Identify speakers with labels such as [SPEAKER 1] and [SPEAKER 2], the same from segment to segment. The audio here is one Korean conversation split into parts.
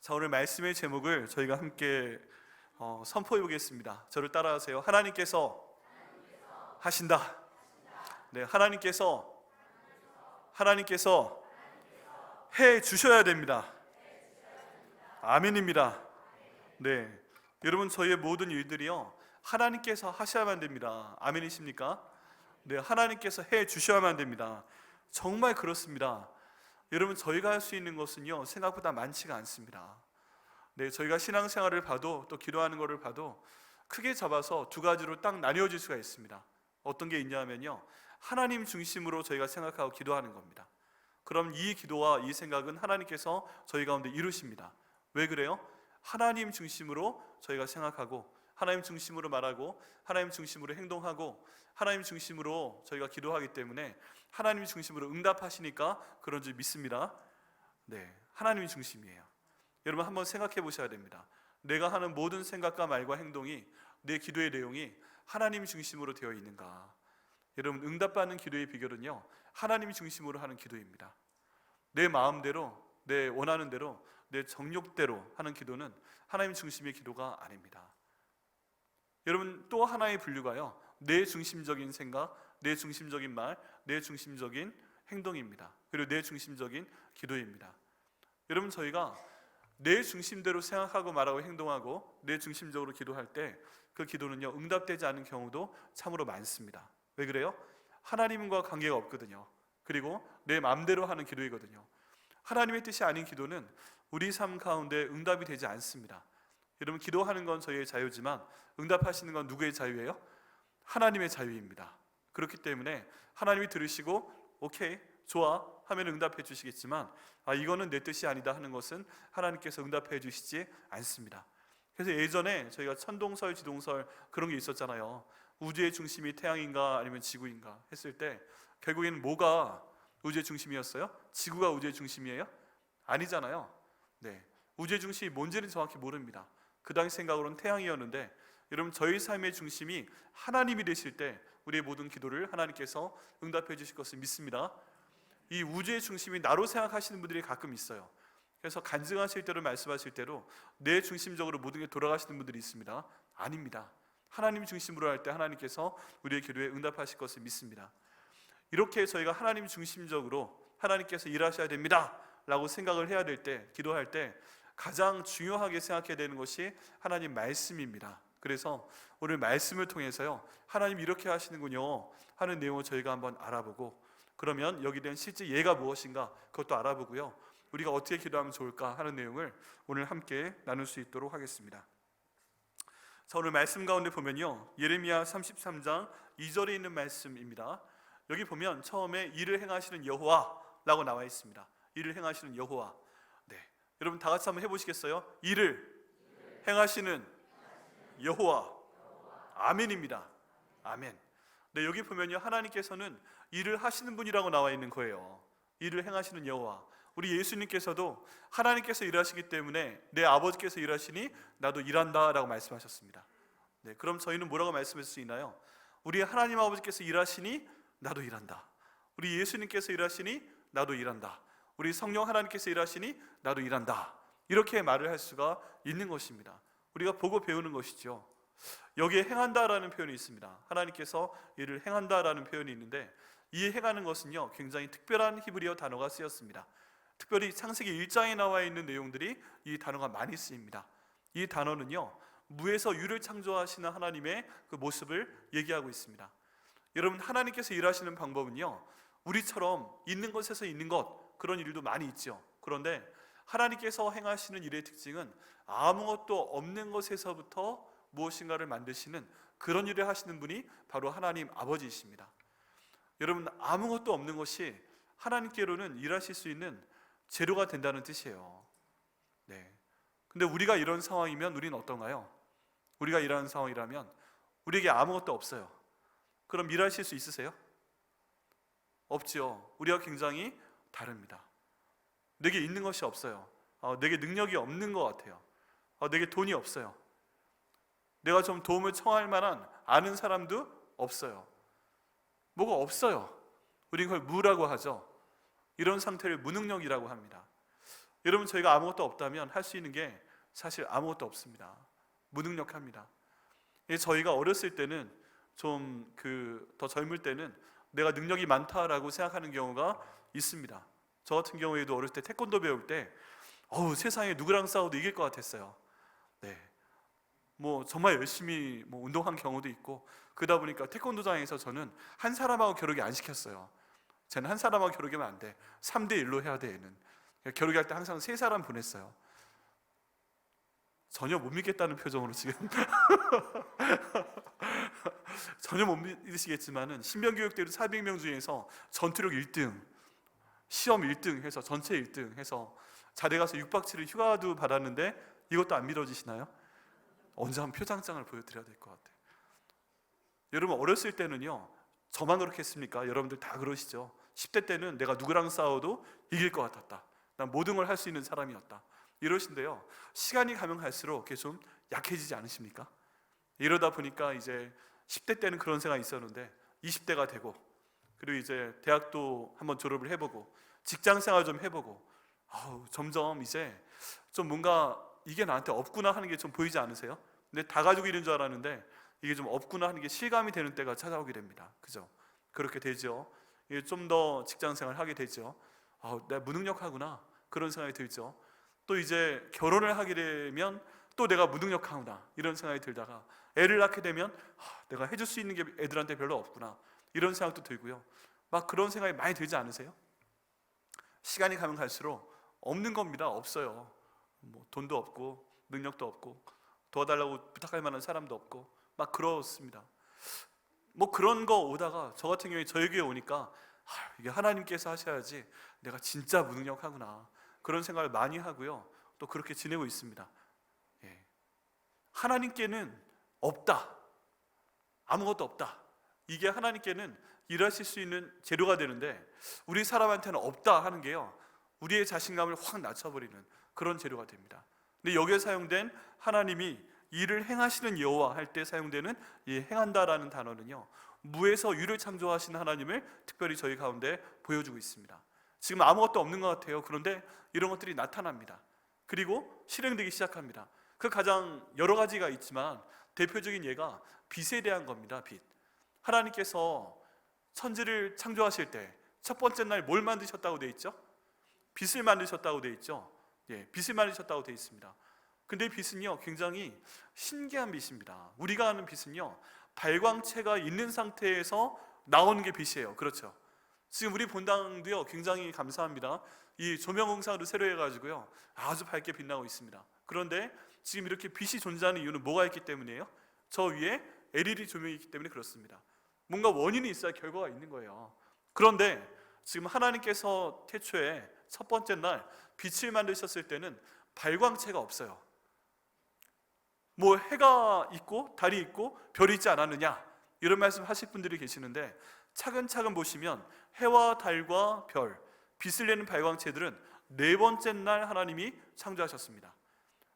[SPEAKER 1] 자, 오늘 말씀의 제목을 저희가 함께 선포해 보겠습니다. 저를 따라하세요. 하나님께서 하신다. 네, 하나님께서 해 주셔야 됩니다. 아멘입니다. 네, 여러분, 저희의 모든 일들이요 하나님께서 하셔야만 됩니다. 아멘이십니까? 네, 하나님께서 해 주셔야만 됩니다. 정말 그렇습니다. 여러분, 저희가 할 수 있는 것은요 생각보다 많지가 않습니다. 네, 저희가 신앙생활을 봐도 또 기도하는 것을 봐도 크게 잡아서 두 가지로 딱 나뉘어질 수가 있습니다. 어떤 게 있냐면요, 하나님 중심으로 저희가 생각하고 기도하는 겁니다. 그럼 이 기도와 이 생각은 하나님께서 저희 가운데 이루십니다. 왜 그래요? 하나님 중심으로 저희가 생각하고, 하나님 중심으로 말하고, 하나님 중심으로 행동하고, 하나님 중심으로 저희가 기도하기 때문에 하나님 중심으로 응답하시니까 그런 줄 믿습니다. 네, 하나님이 중심이에요. 여러분, 한번 생각해 보셔야 됩니다. 내가 하는 모든 생각과 말과 행동이, 내 기도의 내용이 하나님 중심으로 되어 있는가? 여러분, 응답받는 기도의 비결은요 하나님 중심으로 하는 기도입니다. 내 마음대로, 내 원하는 대로, 내 정욕대로 하는 기도는 하나님 중심의 기도가 아닙니다. 여러분, 또 하나의 분류가요 내 중심적인 생각, 내 중심적인 말, 내 중심적인 행동입니다. 그리고 내 중심적인 기도입니다. 여러분, 저희가 내 중심대로 생각하고 말하고 행동하고 내 중심적으로 기도할 때 그 기도는요 응답되지 않은 경우도 참으로 많습니다. 왜 그래요? 하나님과 관계가 없거든요. 그리고 내 마음대로 하는 기도이거든요. 하나님의 뜻이 아닌 기도는 우리 삶 가운데 응답이 되지 않습니다. 여러분, 기도하는 건 저희의 자유지만 응답하시는 건 누구의 자유예요? 하나님의 자유입니다. 그렇기 때문에 하나님이 들으시고 오케이, 좋아 하면 응답해 주시겠지만 이거는 내 뜻이 아니다 하는 것은 하나님께서 응답해 주시지 않습니다. 그래서 예전에 저희가 천동설, 지동설 그런 게 있었잖아요. 우주의 중심이 태양인가 아니면 지구인가 했을 때 결국에는 뭐가 우주의 중심이었어요? 지구가 우주의 중심이에요? 아니잖아요. 네, 우주의 중심이 뭔지는 정확히 모릅니다. 그 당시 생각으로는 태양이었는데, 여러분, 저희 삶의 중심이 하나님이 되실 때 우리의 모든 기도를 하나님께서 응답해 주실 것을 믿습니다. 이 우주의 중심이 나로 생각하시는 분들이 가끔 있어요. 그래서 간증하실 때로 말씀하실 때로 내 중심적으로 모든 게 돌아가시는 분들이 있습니다. 아닙니다. 하나님 중심으로 할 때 하나님께서 우리의 기도에 응답하실 것을 믿습니다. 이렇게 저희가 하나님 중심적으로 하나님께서 일하셔야 됩니다 라고 생각을 해야 될 때, 기도할 때 가장 중요하게 생각해야 되는 것이 하나님 말씀입니다. 그래서 오늘 말씀을 통해서요 하나님 이렇게 하시는군요 하는 내용을 저희가 한번 알아보고, 그러면 여기에 대한 실제 예가 무엇인가 그것도 알아보고요, 우리가 어떻게 기도하면 좋을까 하는 내용을 오늘 함께 나눌 수 있도록 하겠습니다. 자, 오늘 말씀 가운데 보면요 예레미야 33장 2절에 있는 말씀입니다. 여기 보면 처음에 일을 행하시는 여호와라고 나와 있습니다. 일을 행하시는 여호와. 네, 여러분 다 같이 한번 해보시겠어요? 일을 행하시는 여호와. 아멘입니다. 아멘. 네, 여기 보면요 하나님께서는 일을 하시는 분이라고 나와 있는 거예요. 일을 행하시는 여호와. 우리 예수님께서도 하나님께서 일하시기 때문에 내 아버지께서 일하시니 나도 일한다 라고 말씀하셨습니다. 네, 그럼 저희는 뭐라고 말씀할 수 있나요? 우리 하나님 아버지께서 일하시니 나도 일한다. 우리 예수님께서 일하시니 나도 일한다. 우리 성령 하나님께서 일하시니 나도 일한다. 이렇게 말을 할 수가 있는 것입니다. 우리가 보고 배우는 것이죠. 여기에 행한다라는 표현이 있습니다. 하나님께서 일을 행한다라는 표현이 있는데, 이 행하는 것은요 굉장히 특별한 히브리어 단어가 쓰였습니다. 특별히 창세기 1장에 나와 있는 내용들이 이 단어가 많이 쓰입니다. 이 단어는요 무에서 유를 창조하시는 하나님의 그 모습을 얘기하고 있습니다. 여러분, 하나님께서 일하시는 방법은요 우리처럼 있는 것에서 있는 것, 그런 일도 많이 있죠. 그런데 하나님께서 행하시는 일의 특징은 아무것도 없는 것에서부터 무엇인가를 만드시는 그런 일을 하시는 분이 바로 하나님 아버지이십니다. 여러분, 아무것도 없는 것이 하나님께로는 일하실 수 있는 재료가 된다는 뜻이에요. 네. 근데 우리가 이런 상황이면 우리는 어떤가요? 우리가 이런 상황이라면 우리에게 아무것도 없어요. 그럼 일하실 수 있으세요? 없죠. 우리가 굉장히 다릅니다. 내게 있는 것이 없어요. 내게 능력이 없는 것 같아요. 내게 돈이 없어요. 내가 좀 도움을 청할 만한 아는 사람도 없어요. 뭐가 없어요. 우린 그걸 무라고 하죠. 이런 상태를 무능력이라고 합니다. 여러분, 저희가 아무것도 없다면 할 수 있는 게 사실 아무것도 없습니다. 무능력합니다. 저희가 어렸을 때는 좀 더 젊을 때는 내가 능력이 많다라고 생각하는 경우가 있습니다. 저 같은 경우에도 어렸을 때 태권도 배울 때 세상에 누구랑 싸워도 이길 것 같았어요. 네, 뭐 정말 열심히 운동한 경우도 있고, 그러다 보니까 태권도장에서 저는 한 사람하고 겨루기 안 시켰어요. 저는 한 사람하고 겨루기면 안 돼, 3대1로 해야 돼. 얘는 겨루기 할 때 항상 3사람 보냈어요. 전혀 못 믿겠다는 표정으로 지금 전혀 못 믿으시겠지만은 신병교육대로 400명 중에서 전투력 1등, 시험 1등 해서 전체 1등 해서 자대 가서 6박 7일 휴가도 받았는데, 이것도 안 믿어지시나요? 언제 한번 표창장을 보여드려야 될 것 같아요. 여러분, 어렸을 때는요, 저만 그렇게 했습니까? 여러분들 다 그러시죠? 10대 때는 내가 누구랑 싸워도 이길 것 같았다, 난 모든 걸 할 수 있는 사람이었다, 이러신데요, 시간이 가면 갈수록 그게 좀 약해지지 않으십니까? 이러다 보니까 이제 10대 때는 그런 생각이 있었는데 20대가 되고, 그리고 이제 대학도 한번 졸업을 해보고 직장 생활 좀 해보고, 점점 이제 좀 뭔가 이게 나한테 없구나 하는 게 좀 보이지 않으세요? 근데 다 가지고 있는 줄 알았는데 이게 좀 없구나 하는 게 실감이 되는 때가 찾아오게 됩니다. 그죠? 그렇게 되죠. 좀 더 직장 생활 하게 되죠. 내가 무능력하구나, 그런 생각이 들죠. 또 이제 결혼을 하게 되면 또 내가 무능력하구나, 이런 생각이 들다가 애를 낳게 되면 내가 해줄 수 있는 게 애들한테 별로 없구나, 이런 생각도 들고요. 막 그런 생각이 많이 들지 않으세요? 시간이 가면 갈수록 없는 겁니다. 없어요. 돈도 없고 능력도 없고 도와달라고 부탁할 만한 사람도 없고 막 그렇습니다. 그런 거 오다가 저 같은 경우에 저에게 오니까 이게 하나님께서 하셔야지, 내가 진짜 무능력하구나, 그런 생각을 많이 하고요. 또 그렇게 지내고 있습니다. 하나님께는 없다, 아무것도 없다, 이게 하나님께는 일하실 수 있는 재료가 되는데, 우리 사람한테는 없다 하는 게요, 우리의 자신감을 확 낮춰버리는 그런 재료가 됩니다. 근데 여기에 사용된 하나님이 일을 행하시는 여호와 할 때 사용되는 이 행한다라는 단어는요, 무에서 유를 창조하신 하나님을 특별히 저희 가운데 보여주고 있습니다. 지금 아무것도 없는 것 같아요. 그런데 이런 것들이 나타납니다. 그리고 실행되기 시작합니다. 그 가장 여러 가지가 있지만 대표적인 예가 빛에 대한 겁니다. 빛. 하나님께서 천지를 창조하실 때 첫 번째 날 뭘 만드셨다고 되어 있죠? 빛을 만드셨다고 되어 있죠. 빛을 만드셨다고 되어 있습니다. 근데 빛은요, 굉장히 신기한 빛입니다. 우리가 아는 빛은요, 발광체가 있는 상태에서 나오는 게 빛이에요. 그렇죠? 지금 우리 본당도요, 굉장히 감사합니다. 이 조명 공사도 새로 해가지고요, 아주 밝게 빛나고 있습니다. 그런데 지금 이렇게 빛이 존재하는 이유는 뭐가 있기 때문이에요? 저 위에 LED 조명이 있기 때문에 그렇습니다. 뭔가 원인이 있어야 결과가 있는 거예요. 그런데 지금 하나님께서 태초에 첫 번째 날 빛을 만드셨을 때는 발광체가 없어요. 해가 있고 달이 있고 별이 있지 않았느냐, 이런 말씀 하실 분들이 계시는데, 차근차근 보시면 해와 달과 별, 빛을 내는 발광체들은 네 번째 날 하나님이 창조하셨습니다.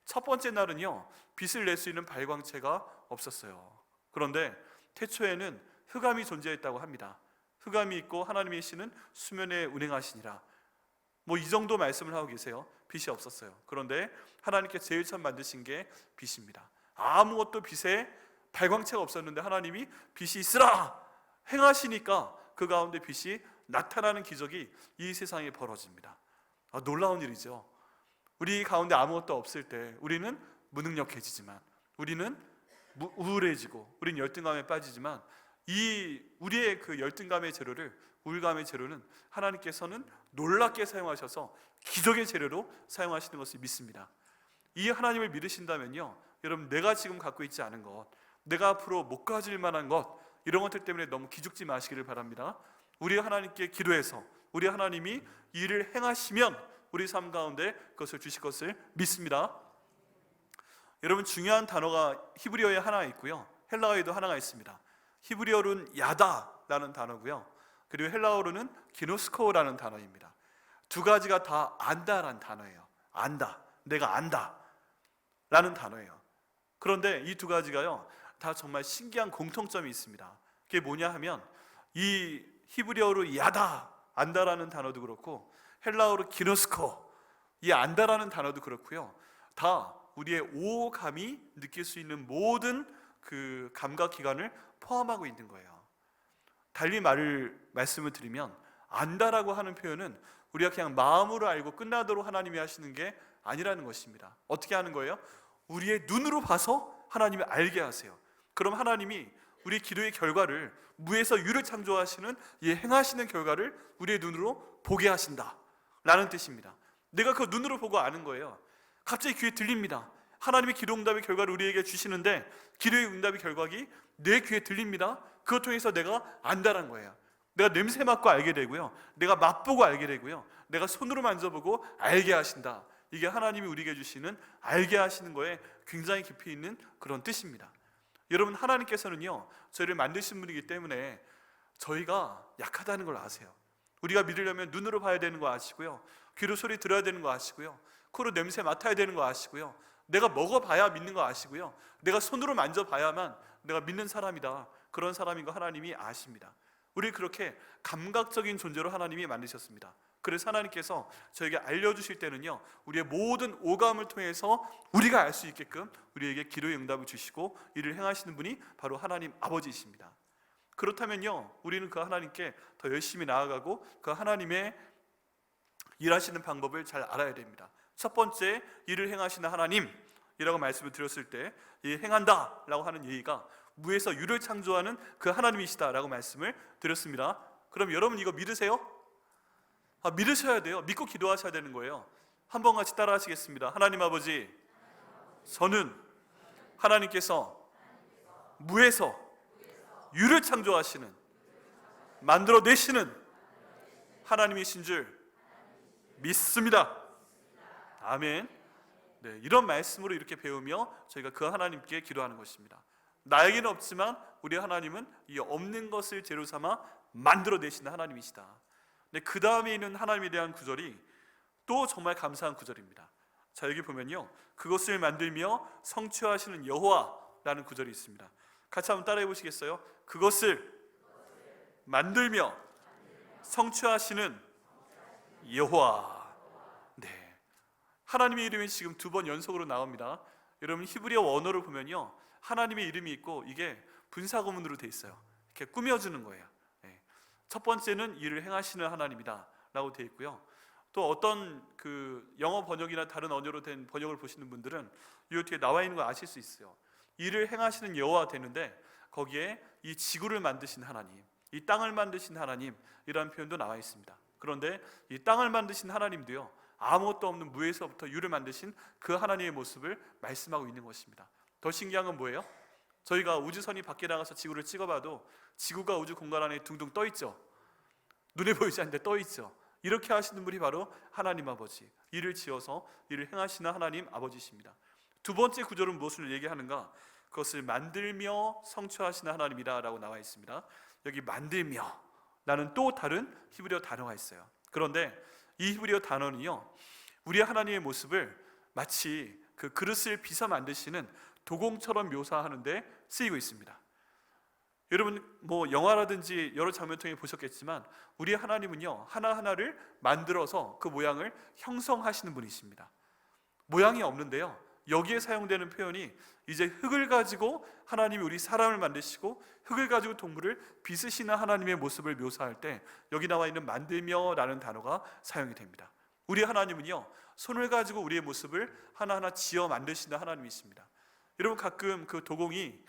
[SPEAKER 1] 첫 번째 날은요, 빛을 낼 수 있는 발광체가 없었어요. 그런데 태초에는 흑암이 존재했다고 합니다. 흑암이 있고 하나님의 신은 수면에 운행하시니라, 이 정도 말씀을 하고 계세요. 빛이 없었어요. 그런데 하나님께 제일 처음 만드신 게 빛입니다. 아무것도 빛에 발광체가 없었는데 하나님이 빛이 있으라 행하시니까 그 가운데 빛이 나타나는 기적이 이 세상에 벌어집니다. 놀라운 일이죠. 우리 가운데 아무것도 없을 때 우리는 무능력해지지만, 우리는 우울해지고, 우리는 열등감에 빠지지만, 이 우리의 그 열등감의 재료를, 우울감의 재료는 하나님께서는 놀랍게 사용하셔서 기적의 재료로 사용하시는 것을 믿습니다. 이 하나님을 믿으신다면요, 여러분, 내가 지금 갖고 있지 않은 것, 내가 앞으로 못 가질 만한 것, 이런 것들 때문에 너무 기죽지 마시기를 바랍니다. 우리 하나님께 기도해서 우리 하나님이 일을 행하시면 우리 삶 가운데 그것을 주실 것을 믿습니다. 여러분, 중요한 단어가 히브리어에 하나 있고요, 헬라어에도 하나가 있습니다. 히브리어로는 야다라는 단어고요, 그리고 헬라어로는 기노스코라는 단어입니다. 두 가지가 다 안다라는 단어예요. 안다, 내가 안다 라는 단어예요. 그런데 이 두 가지가요, 다 정말 신기한 공통점이 있습니다. 그게 뭐냐 하면, 이 히브리어로 야다, 안다라는 단어도 그렇고 헬라어로 기노스코, 이 안다라는 단어도 그렇고요. 다 우리의 오감이 느낄 수 있는 모든 그 감각 기관을 포함하고 있는 거예요. 달리 말씀을 드리면 안다라고 하는 표현은 우리가 그냥 마음으로 알고 끝나도록 하나님이 하시는 게 아니라는 것입니다. 어떻게 하는 거예요? 우리의 눈으로 봐서 하나님이 알게 하세요. 그럼 하나님이 우리 기도의 결과를, 무에서 유를 창조하시는 이 행하시는 결과를 우리의 눈으로 보게 하신다 라는 뜻입니다. 내가 그 눈으로 보고 아는 거예요. 갑자기 귀에 들립니다. 하나님의 기도 응답의 결과를 우리에게 주시는데 기도의 응답의 결과가 내 귀에 들립니다. 그것 통해서 내가 안다는 거예요. 내가 냄새 맡고 알게 되고요, 내가 맛보고 알게 되고요, 내가 손으로 만져보고 알게 하신다. 이게 하나님이 우리에게 주시는 알게 하시는 거에 굉장히 깊이 있는 그런 뜻입니다. 여러분, 하나님께서는요 저희를 만드신 분이기 때문에 저희가 약하다는 걸 아세요. 우리가 믿으려면 눈으로 봐야 되는 거 아시고요, 귀로 소리 들어야 되는 거 아시고요, 코로 냄새 맡아야 되는 거 아시고요, 내가 먹어봐야 믿는 거 아시고요, 내가 손으로 만져봐야만 내가 믿는 사람이다, 그런 사람인 거 하나님이 아십니다. 우리 그렇게 감각적인 존재로 하나님이 만드셨습니다. 그래서 하나님께서 저에게 알려주실 때는요 우리의 모든 오감을 통해서 우리가 알 수 있게끔 우리에게 기도의 응답을 주시고 이를 행하시는 분이 바로 하나님 아버지이십니다. 그렇다면요 우리는 그 하나님께 더 열심히 나아가고 그 하나님의 일하시는 방법을 잘 알아야 됩니다. 첫 번째, 일을 행하시는 하나님이라고 말씀을 드렸을 때 이 행한다 라고 하는 얘기가 무에서 유를 창조하는 그 하나님이시다 라고 말씀을 드렸습니다. 그럼 여러분 이거 믿으세요? 믿으셔야 돼요. 믿고 기도하셔야 되는 거예요. 한번 같이 따라 하시겠습니다. 하나님 아버지, 저는 하나님께서 무에서 유를 창조하시는, 만들어내시는 하나님이신 줄 믿습니다. 아멘. 네, 이런 말씀으로 이렇게 배우며 저희가 그 하나님께 기도하는 것입니다. 나에게는 없지만 우리 하나님은 이 없는 것을 재료 삼아 만들어내시는 하나님이시다. 근데 그 다음에 있는 하나님에 대한 구절이 또 정말 감사한 구절입니다. 자, 여기 보면요 그것을 만들며 성취하시는 여호와라는 구절이 있습니다. 같이 한번 따라해 보시겠어요? 그것을 만들며 성취하시는 여호와. 네, 하나님의 이름이 지금 2번 연속으로 나옵니다. 여러분 히브리어 원어를 보면요 하나님의 이름이 있고 이게 분사구문으로 돼 있어요. 이렇게 꾸며주는 거예요. 첫 번째는 일을 행하시는 하나님이다 라고 되어 있고요, 또 어떤 그 영어 번역이나 다른 언어로 된 번역을 보시는 분들은 이 뒤에 나와 있는 거 아실 수 있어요. 일을 행하시는 여호와 되는데 거기에 이 지구를 만드신 하나님, 이 땅을 만드신 하나님이라는 표현도 나와 있습니다. 그런데 이 땅을 만드신 하나님도요 아무것도 없는 무에서부터 유를 만드신 그 하나님의 모습을 말씀하고 있는 것입니다. 더 신기한 건 뭐예요? 저희가 우주선이 밖에 나가서 지구를 찍어봐도 지구가 우주 공간 안에 둥둥 떠 있죠. 눈에 보이지 않는데 떠 있죠. 이렇게 하시는 분이 바로 하나님 아버지, 일을 지어서 일을 행하시는 하나님 아버지십니다. 두 번째 구절은 무엇을 얘기하는가? 그것을 만들며 성취하시는 하나님이다 라고 나와 있습니다. 여기 만들며 라는 또 다른 히브리어 단어가 있어요. 그런데 이 히브리어 단어는요 우리 하나님의 모습을 마치 그 그릇을 빚어 만드시는 도공처럼 묘사하는데 쓰이고 있습니다. 여러분 뭐 영화라든지 여러 장면 통해 보셨겠지만 우리 하나님은요 하나하나를 만들어서 그 모양을 형성하시는 분이십니다. 모양이 없는데요 여기에 사용되는 표현이 이제 흙을 가지고 하나님이 우리 사람을 만드시고 흙을 가지고 동물을 빚으시는 하나님의 모습을 묘사할 때 여기 나와 있는 만들며 라는 단어가 사용이 됩니다. 우리 하나님은요 손을 가지고 우리의 모습을 하나하나 지어 만드시는 하나님이십니다. 여러분 가끔 그 도공이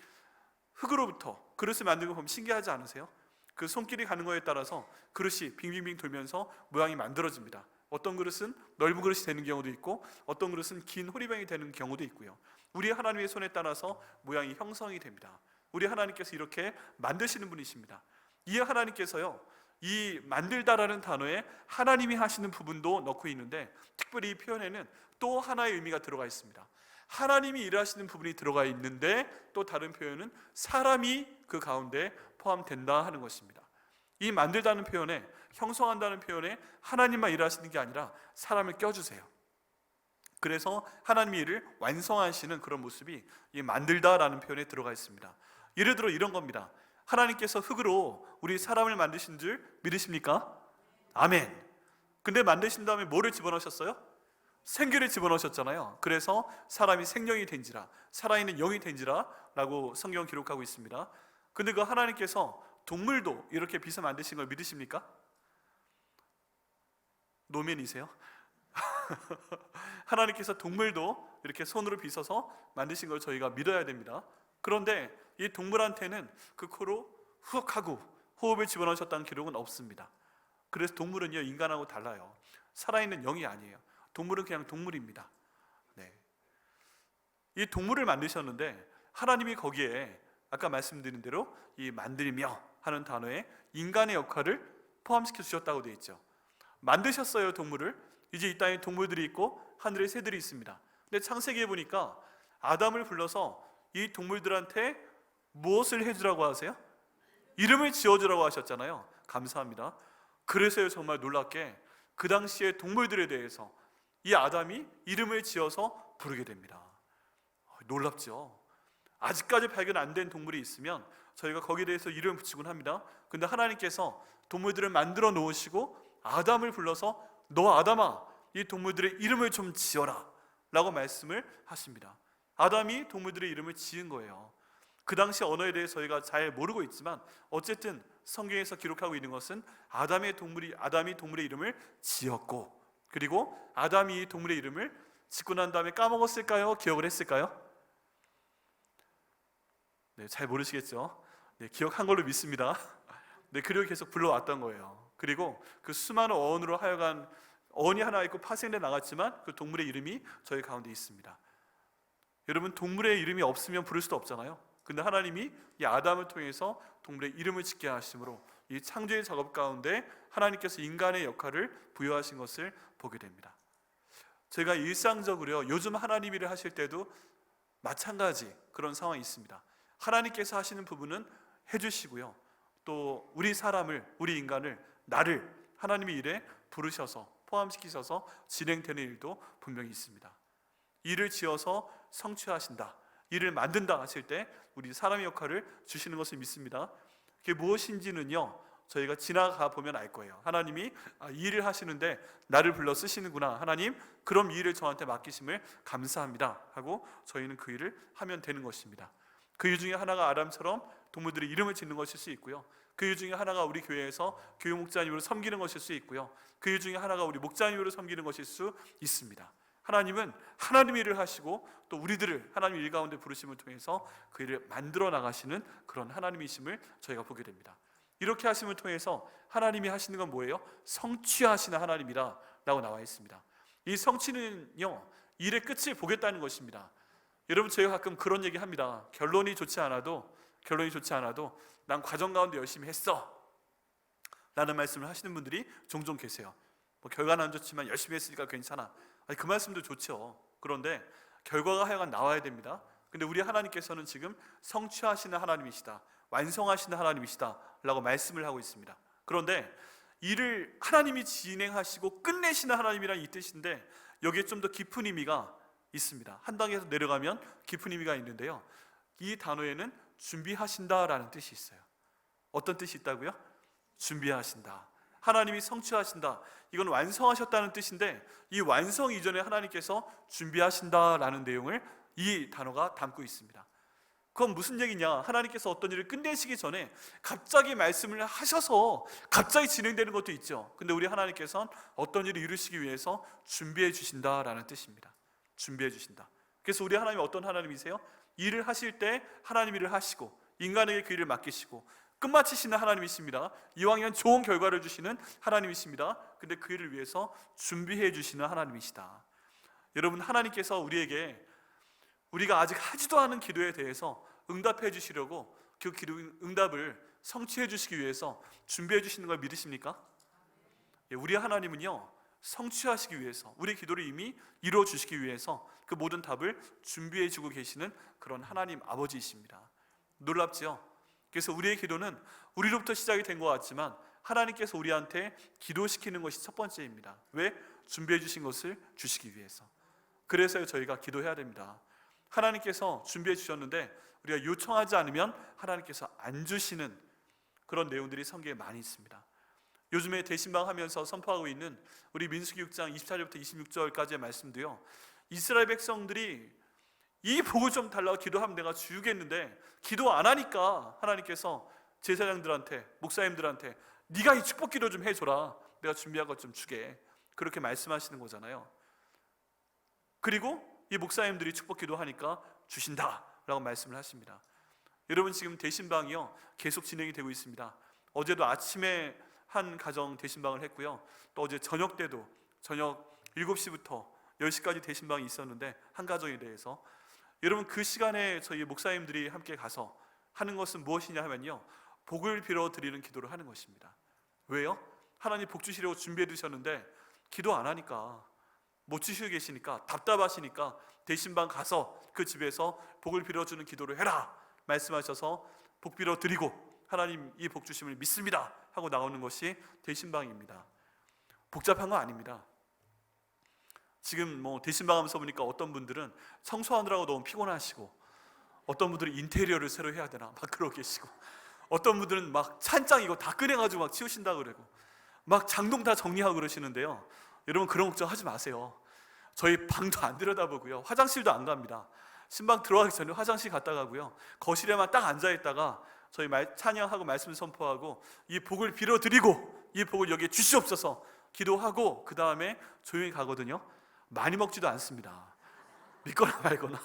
[SPEAKER 1] 흙으로부터 그릇을 만들고 보면 신기하지 않으세요? 그 손길이 가는 거에 따라서 그릇이 빙빙빙 돌면서 모양이 만들어집니다. 어떤 그릇은 넓은 그릇이 되는 경우도 있고 어떤 그릇은 긴 호리병이 되는 경우도 있고요. 우리 하나님의 손에 따라서 모양이 형성이 됩니다. 우리 하나님께서 이렇게 만드시는 분이십니다. 이 하나님께서요 이 만들다라는 단어에 하나님이 하시는 부분도 넣고 있는데 특별히 이 표현에는 또 하나의 의미가 들어가 있습니다. 하나님이 일하시는 부분이 들어가 있는데 또 다른 표현은 사람이 그 가운데 포함된다 하는 것입니다. 이 만들다는 표현에, 형성한다는 표현에 하나님만 일하시는 게 아니라 사람을 껴주세요. 그래서 하나님의 일을 완성하시는 그런 모습이 이 만들다라는 표현에 들어가 있습니다. 예를 들어 이런 겁니다. 하나님께서 흙으로 우리 사람을 만드신 줄 믿으십니까? 아멘. 근데 만드신 다음에 뭐를 집어넣으셨어요? 생기를 집어넣으셨잖아요. 그래서 사람이 생명이 된지라, 살아있는 영이 된지라 라고 성경은 기록하고 있습니다. 근데 그 하나님께서 동물도 이렇게 빚어 만드신 걸 믿으십니까? 노면이세요? 하나님께서 동물도 이렇게 손으로 빚어서 만드신 걸 저희가 믿어야 됩니다. 그런데 이 동물한테는 그 코로 훅 하고 호흡을 집어넣으셨다는 기록은 없습니다. 그래서 동물은요, 인간하고 달라요. 살아있는 영이 아니에요. 동물은 그냥 동물입니다. 네. 이 동물을 만드셨는데 하나님이 거기에 아까 말씀드린 대로 이 만들며 하는 단어에 인간의 역할을 포함시켜 주셨다고 되어 있죠. 만드셨어요, 동물을. 이제 이 땅에 동물들이 있고 하늘에 새들이 있습니다. 근데 창세기에 보니까 아담을 불러서 이 동물들한테 무엇을 해주라고 하세요? 이름을 지어주라고 하셨잖아요. 감사합니다. 그래서요, 정말 놀랍게 그 당시에 동물들에 대해서 이 아담이 이름을 지어서 부르게 됩니다. 놀랍죠? 아직까지 발견 안 된 동물이 있으면 저희가 거기에 대해서 이름을 붙이곤 합니다. 근데 하나님께서 동물들을 만들어 놓으시고 아담을 불러서 너 아담아, 이 동물들의 이름을 좀 지어라 라고 말씀을 하십니다. 아담이 동물들의 이름을 지은 거예요. 그 당시 언어에 대해서 저희가 잘 모르고 있지만 어쨌든 성경에서 기록하고 있는 것은 아담이 동물의 이름을 지었고, 그리고 아담이 이 동물의 이름을 짓고 난 다음에 까먹었을까요? 기억을 했을까요? 네, 잘 모르시겠죠? 네, 기억한 걸로 믿습니다. 네, 그리고 계속 불러왔던 거예요. 그리고 그 수많은 어원으로 하여간 어원이 하나 있고 파생돼 나갔지만 그 동물의 이름이 저희 가운데 있습니다. 여러분, 동물의 이름이 없으면 부를 수도 없잖아요. 근데 하나님이 이 아담을 통해서 동물의 이름을 짓게 하심으로 이 창조의 작업 가운데 하나님께서 인간의 역할을 부여하신 것을 보게 됩니다. 제가 일상적으로 요즘 하나님 일을 하실 때도 마찬가지 그런 상황이 있습니다. 하나님께서 하시는 부분은 해주시고요, 또 우리 사람을, 우리 인간을, 나를 하나님의 일에 부르셔서 포함시키셔서 진행되는 일도 분명히 있습니다. 일을 지어서 성취하신다, 일을 만든다 하실 때 우리 사람의 역할을 주시는 것을 믿습니다. 그게 무엇인지는요, 저희가 지나가 보면 알 거예요. 하나님이 이 일을 하시는데 나를 불러 쓰시는구나, 하나님 그럼 이 일을 저한테 맡기심을 감사합니다 하고 저희는 그 일을 하면 되는 것입니다. 그 일 중에 하나가 아담처럼 동물들의 이름을 짓는 것일 수 있고요, 그 일 중에 하나가 우리 교회에서 교육 목자님으로 섬기는 것일 수 있고요, 그 일 중에 하나가 우리 목자님으로 섬기는 것일 수 있습니다. 하나님은 하나님의 일을 하시고 또 우리들을 하나님의 일 가운데 부르심을 통해서 그 일을 만들어 나가시는 그런 하나님이심을 저희가 보게 됩니다. 이렇게 하심을 통해서 하나님이 하시는 건 뭐예요? 성취하시는 하나님이라 라고 나와 있습니다. 이 성취는요, 일의 끝을 보겠다는 것입니다. 여러분, 제가 가끔 그런 얘기 합니다. 결론이 좋지 않아도 난 과정 가운데 열심히 했어 라는 말씀을 하시는 분들이 종종 계세요. 뭐 결과는 안 좋지만 열심히 했으니까 괜찮아. 아니, 그 말씀도 좋죠. 그런데 결과가 하여간 나와야 됩니다. 근데 우리 하나님께서는 지금 성취하시는 하나님이시다, 완성하시는 하나님이시다 라고 말씀을 하고 있습니다. 그런데 일을 하나님이 진행하시고 끝내시는 하나님이란 이 뜻인데 여기에 좀 더 깊은 의미가 있습니다. 한 단계에서 내려가면 깊은 의미가 있는데요, 이 단어에는 준비하신다라는 뜻이 있어요. 어떤 뜻이 있다고요? 준비하신다, 하나님이 성취하신다, 이건 완성하셨다는 뜻인데 이 완성 이전에 하나님께서 준비하신다라는 내용을 이 단어가 담고 있습니다. 그건 무슨 얘기냐, 하나님께서 어떤 일을 끝내시기 전에 갑자기 말씀을 하셔서 갑자기 진행되는 것도 있죠. 근데 우리 하나님께서는 어떤 일을 이루시기 위해서 준비해 주신다라는 뜻입니다. 준비해 주신다. 그래서 우리 하나님이 어떤 하나님이세요? 일을 하실 때 하나님 일을 하시고 인간에게 그 일을 맡기시고 끝마치시는 하나님이십니다. 이왕이면 좋은 결과를 주시는 하나님이십니다. 근데 그 일을 위해서 준비해 주시는 하나님이시다. 여러분, 하나님께서 우리에게 우리가 아직 하지도 않은 기도에 대해서 응답해 주시려고 그 기도 응답을 성취해 주시기 위해서 준비해 주시는 걸 믿으십니까? 우리 하나님은요, 성취하시기 위해서 우리 기도를 이미 이루어 주시기 위해서 그 모든 답을 준비해 주고 계시는 그런 하나님 아버지이십니다. 놀랍지요? 그래서 우리의 기도는 우리로부터 시작이 된 것 같지만 하나님께서 우리한테 기도시키는 것이 첫 번째입니다. 왜? 준비해 주신 것을 주시기 위해서. 그래서 저희가 기도해야 됩니다. 하나님께서 준비해 주셨는데 우리가 요청하지 않으면 하나님께서 안 주시는 그런 내용들이 성경에 많이 있습니다. 요즘에 대신방 하면서 선포하고 있는 우리 민수기 6장 24절부터 26절까지의 말씀도요, 이스라엘 백성들이 이 복을 좀 달라고 기도하면 내가 주겠는데 기도 안 하니까 하나님께서 제사장들한테, 목사님들한테 네가 이 축복 기도 좀 해줘라, 내가 준비한 것 좀 주게, 그렇게 말씀하시는 거잖아요. 그리고 이 목사님들이 축복 기도하니까 주신다라고 말씀을 하십니다. 여러분, 지금 대신방이요 계속 진행이 되고 있습니다. 어제도 아침에 한 가정 대신방을 했고요, 또 어제 저녁 때도 저녁 7시부터 10시까지 대신방이 있었는데 한 가정에 대해서, 여러분 그 시간에 저희 목사님들이 함께 가서 하는 것은 무엇이냐 하면요, 복을 빌어 드리는 기도를 하는 것입니다. 왜요? 하나님 복 주시려고 준비해 두셨는데 기도 안 하니까, 못 주시고 계시니까, 답답하시니까 대신방 가서 그 집에서 복을 빌어주는 기도를 해라 말씀하셔서 복 빌어 드리고 하나님 이 복 주심을 믿습니다 하고 나오는 것이 대신방입니다. 복잡한 거 아닙니다. 지금 뭐 대신방 하면서 보니까 어떤 분들은 청소하느라고 너무 피곤하시고, 어떤 분들은 인테리어를 새로 해야 되나 막 그러고 계시고, 어떤 분들은 막 찬장 이거 다 꺼내가지고 막 치우신다 그러고 막 장동 다 정리하고 그러시는데요, 여러분 그런 걱정 하지 마세요. 저희 방도 안 들여다보고요, 화장실도 안 갑니다. 신방 들어가기 전에 화장실 갔다 가고요, 거실에만 딱 앉아있다가 저희 찬양하고 말씀 선포하고 이 복을 빌어드리고 이 복을 여기에 주시옵소서 기도하고 그 다음에 조용히 가거든요. 많이 먹지도 않습니다. 믿거나 말거나.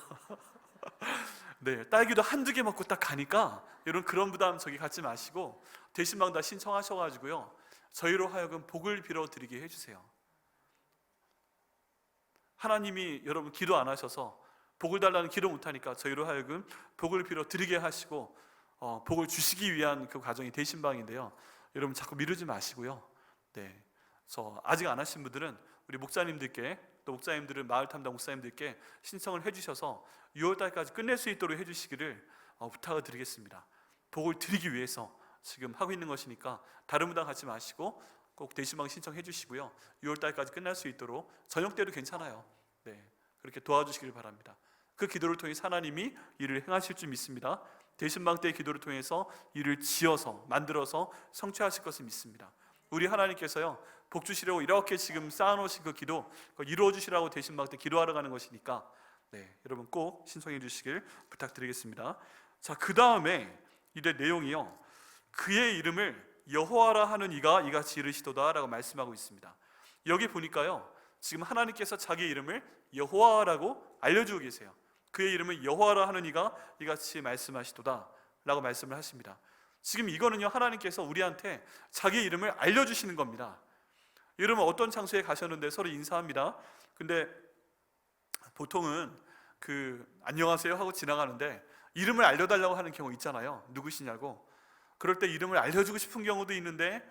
[SPEAKER 1] 네, 딸기도 한두 개 먹고 딱 가니까 여러분 그런 부담 저기 갖지 마시고 대신방 다 신청하셔가지고요, 저희로 하여금 복을 빌어드리게 해주세요. 하나님이 여러분 기도 안 하셔서 복을 달라는 기도 못하니까 저희로 하여금 복을 빌어드리게 하시고 복을 주시기 위한 그 과정이 대신방인데요, 여러분 자꾸 미루지 마시고요. 네, 저 아직 안 하신 분들은 우리 목사님들께, 또 목사님들은 마을 탐방 목사님들께 신청을 해주셔서 6월달까지 끝낼 수 있도록 해주시기를 부탁을 드리겠습니다. 복을 드리기 위해서 지금 하고 있는 것이니까 다른 분당 가지 마시고 꼭 대신방 신청해 주시고요, 6월달까지 끝날 수 있도록 저녁 때도 괜찮아요. 네, 그렇게 도와주시길 바랍니다. 그 기도를 통해 하나님이 일을 행하실 줄 믿습니다. 대신방 때의 기도를 통해서 일을 지어서 만들어서 성취하실 것을 믿습니다. 우리 하나님께서요 복 주시려고 이렇게 지금 쌓아놓으신 그 기도 이루어 주시라고 대신방 때 기도하러 가는 것이니까, 네, 여러분 꼭 신청해 주시길 부탁드리겠습니다. 자, 그 다음에 이제 내용이요, 그의 이름을 여호와라 하는 이가 이같이 이르시도다 라고 말씀하고 있습니다. 여기 보니까요 지금 하나님께서 자기 이름을 여호와라고 알려주고 계세요. 그의 이름을 여호와라 하는 이가 이같이 말씀하시도다 라고 말씀을 하십니다. 지금 이거는요 하나님께서 우리한테 자기 이름을 알려주시는 겁니다. 여러분 어떤 장소에 가셨는데 서로 인사합니다. 근데 보통은 안녕하세요 하고 지나가는데 이름을 알려달라고 하는 경우 있잖아요. 누구시냐고. 그럴 때 이름을 알려주고 싶은 경우도 있는데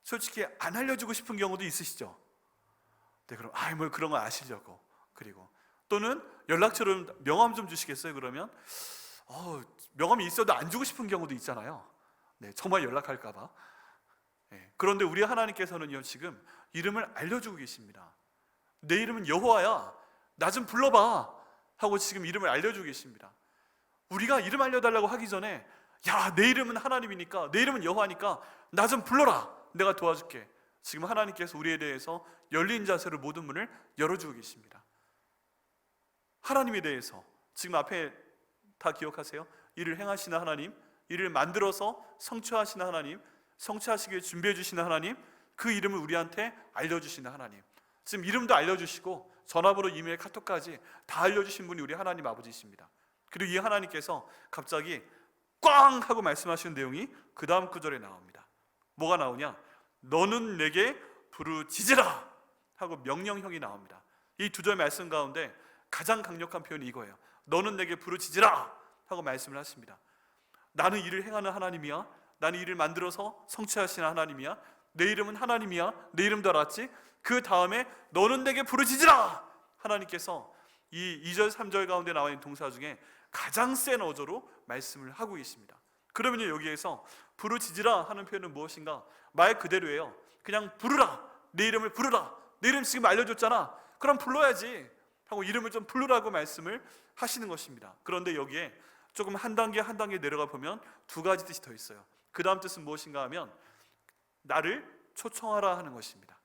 [SPEAKER 1] 솔직히 안 알려주고 싶은 경우도 있으시죠. 네, 그럼 뭐 그런 거 아시려고. 그리고 또는 연락처를 명함 좀 주시겠어요? 그러면 명함이 있어도 안 주고 싶은 경우도 있잖아요. 네, 정말 연락할까 봐. 네, 그런데 우리 하나님께서는요 지금 이름을 알려주고 계십니다. 내 이름은 여호와야, 나 좀 불러봐 하고 지금 이름을 알려주고 계십니다. 우리가 이름 알려달라고 하기 전에 야, 내 이름은 하나님이니까, 내 이름은 여호와니까 나 좀 불러라, 내가 도와줄게. 지금 하나님께서 우리에 대해서 열린 자세로 모든 문을 열어주고 계십니다. 하나님에 대해서 지금 앞에 다 기억하세요. 일을 행하시는 하나님, 일을 만들어서 성취하시는 하나님, 성취하시기 위해 준비해 주시는 하나님, 그 이름을 우리한테 알려주시는 하나님. 지금 이름도 알려주시고 전화번호, 이메일, 카톡까지 다 알려주신 분이 우리 하나님 아버지십니다. 그리고 이 하나님께서 갑자기 꽝 하고 말씀하시는 내용이 그 다음 구절에 나옵니다. 뭐가 나오냐? 너는 내게 부르짖으라 하고 명령형이 나옵니다. 이 두 절 말씀 가운데 가장 강력한 표현이 이거예요. 너는 내게 부르짖으라 하고 말씀을 하십니다. 나는 일을 행하는 하나님이야. 나는 일을 만들어서 성취하시는 하나님이야. 내 이름은 하나님이야. 내 이름도 알았지? 그 다음에 너는 내게 부르짖으라. 하나님께서 이 2절 3절 가운데 나와 있는 동사 중에 가장 센 어조로 말씀을 하고 계십니다. 그러면요 여기에서 부르짖으라 하는 표현은 무엇인가? 말 그대로예요. 그냥 부르라, 내 이름을 부르라. 내 이름 지금 알려줬잖아, 그럼 불러야지 하고 이름을 좀 부르라고 말씀을 하시는 것입니다. 그런데 여기에 조금 한 단계 내려가 보면 두 가지 뜻이 더 있어요. 그 다음 뜻은 무엇인가 하면 나를 초청하라 하는 것입니다.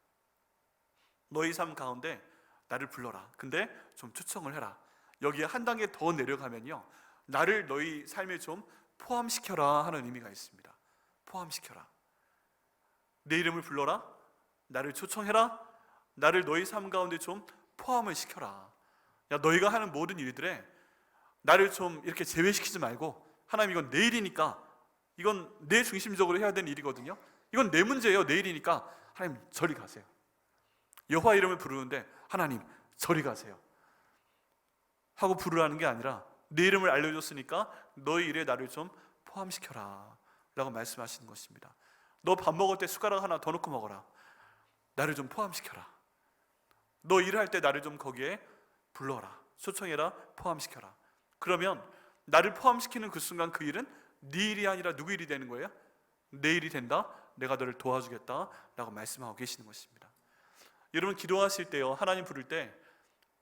[SPEAKER 1] 너희 삶 가운데 나를 불러라. 근데 좀 초청을 해라. 여기에 한 단계 더 내려가면요, 나를 너희 삶에 좀 포함시켜라 하는 의미가 있습니다. 포함시켜라. 내 이름을 불러라. 나를 초청해라. 나를 너희 삶 가운데 좀 포함을 시켜라. 야, 너희가 하는 모든 일들에 나를 좀 이렇게 제외시키지 말고, 하나님 이건 내 일이니까, 이건 내 중심적으로 해야 되는 일이거든요. 이건 내 문제예요. 내 일이니까 하나님 저리 가세요. 여호와 이름을 부르는데 하나님 저리 가세요 하고 부르라는 게 아니라, 내 이름을 알려줬으니까 너희 일에 나를 좀 포함시켜라 라고 말씀하시는 것입니다. 너 밥 먹을 때 숟가락 하나 더 넣고 먹어라. 나를 좀 포함시켜라. 너 일할 때 나를 좀 거기에 불러라. 초청해라. 포함시켜라. 그러면 나를 포함시키는 그 순간 그 일은 네 일이 아니라 누구 일이 되는 거예요? 내 일이 된다. 내가 너를 도와주겠다 라고 말씀하고 계시는 것입니다. 여러분 기도하실 때요, 하나님 부를 때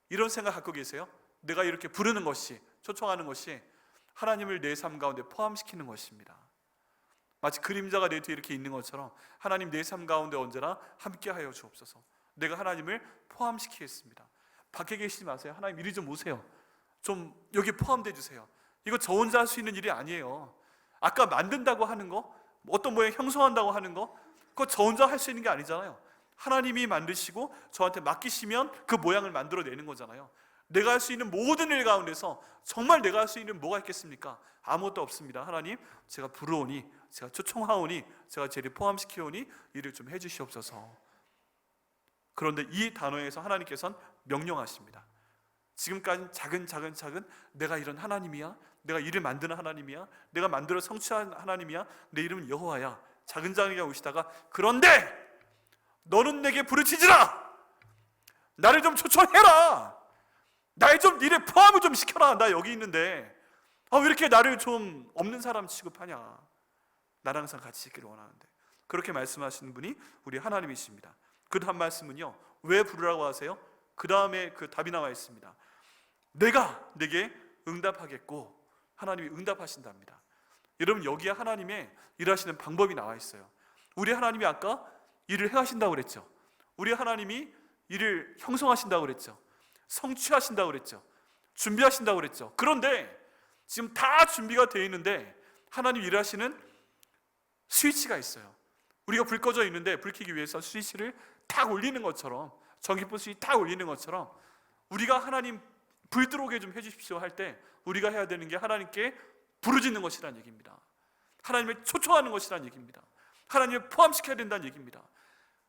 [SPEAKER 1] 이런 생각 갖고 계세요? 내가 이렇게 부르는 것이, 초청하는 것이 하나님을 내 삶 가운데 포함시키는 것입니다. 마치 그림자가 내 뒤에 이렇게 있는 것처럼 하나님 내 삶 가운데 언제나 함께하여 주옵소서. 내가 하나님을 포함시키겠습니다. 밖에 계시지 마세요. 하나님 이리 좀 오세요. 좀 여기 포함되어 주세요. 이거 저 혼자 할 수 있는 일이 아니에요. 아까 만든다고 하는 거, 어떤 모양 형성한다고 하는 거, 그거 저 혼자 할 수 있는 게 아니잖아요. 하나님이 만드시고 저한테 맡기시면 그 모양을 만들어내는 거잖아요. 내가 할 수 있는 모든 일 가운데서 정말 내가 할 수 있는 뭐가 있겠습니까? 아무것도 없습니다. 하나님 제가 부르오니, 제가 초청하오니, 제가 제리 포함시키오니 일을 좀 해주시옵소서. 그런데 이 단어에서 하나님께서는 명령하십니다. 지금까지는 작은 내가 이런 하나님이야, 내가 일을 만드는 하나님이야, 내가 만들어 성취한 하나님이야, 내 이름은 여호와야, 작은 오시다가 그런데 너는 내게 부르짖으라. 나를 좀 초청해라. 날 좀 일에 포함을 좀 시켜라. 나 여기 있는데 왜 이렇게 나를 좀 없는 사람 취급하냐. 나랑 항상 같이 있기를 원하는데. 그렇게 말씀하시는 분이 우리 하나님이십니다. 그 다음 말씀은요, 왜 부르라고 하세요? 그 다음에 그 답이 나와 있습니다. 내가 내게 응답하겠고, 하나님이 응답하신답니다. 여러분 여기에 하나님의 일하시는 방법이 나와 있어요. 우리 하나님이 아까 일을 행하신다고 그랬죠. 우리 하나님이 일을 형성하신다고 그랬죠. 성취하신다고 그랬죠. 준비하신다고 그랬죠. 그런데 지금 다 준비가 되어 있는데 하나님 일하시는 스위치가 있어요. 우리가 불 꺼져 있는데 불 켜기 위해서 스위치를 탁 올리는 것처럼, 전기불 스위치 탁 올리는 것처럼 우리가 하나님 불 들어오게 좀 해주십시오 할 때 우리가 해야 되는 게 하나님께 부르짖는 것이라는 얘기입니다. 하나님을 초청하는 것이라는 얘기입니다. 하나님을 포함시켜야 된다는 얘기입니다.